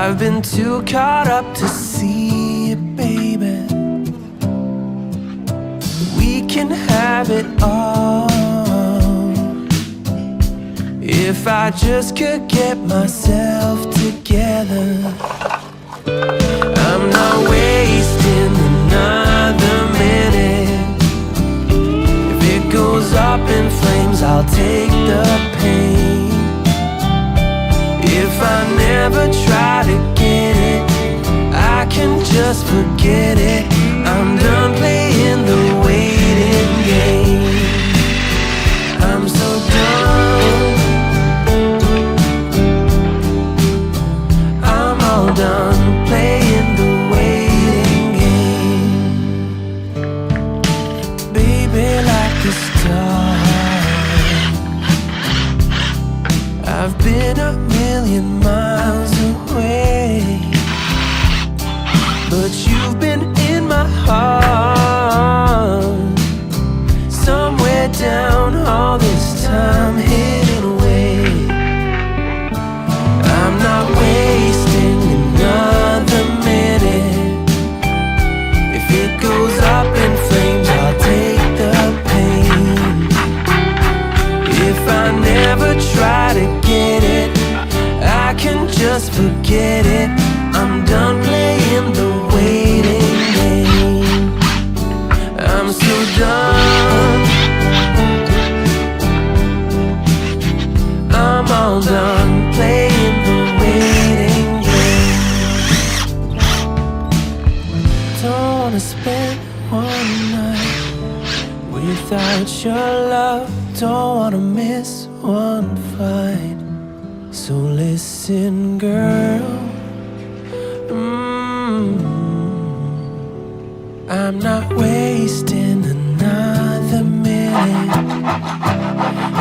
I've been too caught up to see it, baby. We can have it all if I just could get myself together. I'm not wasting another minute. If it goes up in flames, I'll take the pain. If I never try to get it, I can just forget it. I'm done playing the waiting game. I'm so done. I'm all done playing the waiting game. Baby, like the stars, I've been a million miles away, but you've been in my heart, somewhere down all this time, hidden away. I'm not wasting another minute. If it goes up in flames, I'll take the pain. If I never try to get it, I can just forget it. I'm done playing the waiting game. I'm so done. I'm all done playing the waiting game. Don't wanna spend one night without your love. Don't wanna miss one fight. So listen, girl, I'm not wasting another minute.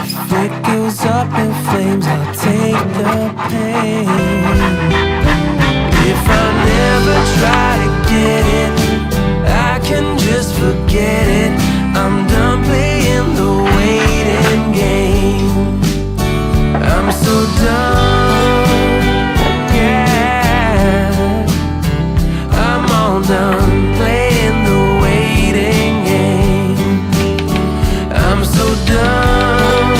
If it goes up in flames, I'll take the pain. If I never try to get it, I can just forget it. I'm done playing the waiting game. I'm so done, yeah. I'm all done playing the waiting game. I'm so done.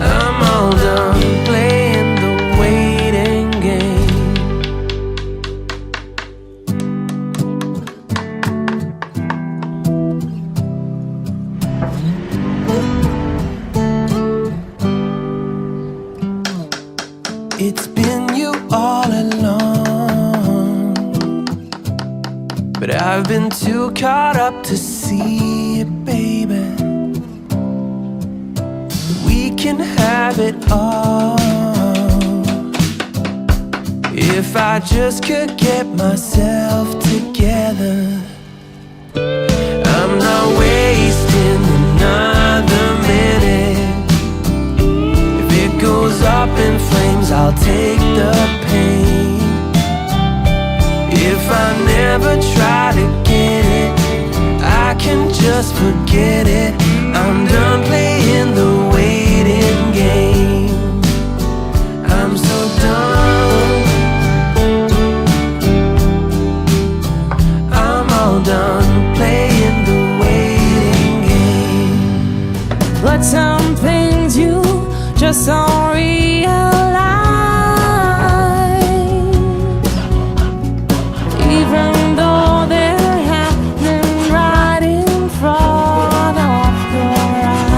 I'm all done playing the waiting game. It's been you all along, but I've been too caught up to see it, baby. We can have it all if I just could get myself together. I'm not wasting another minute. If it goes up in flames, I'll take the pain. If I never try to get it, I can just forget it. I'm done playing the waiting game. I'm so done. I'm all done playing the waiting game. But some things you just don't realize, even though they're happening right in front of your eyes.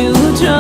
to draw.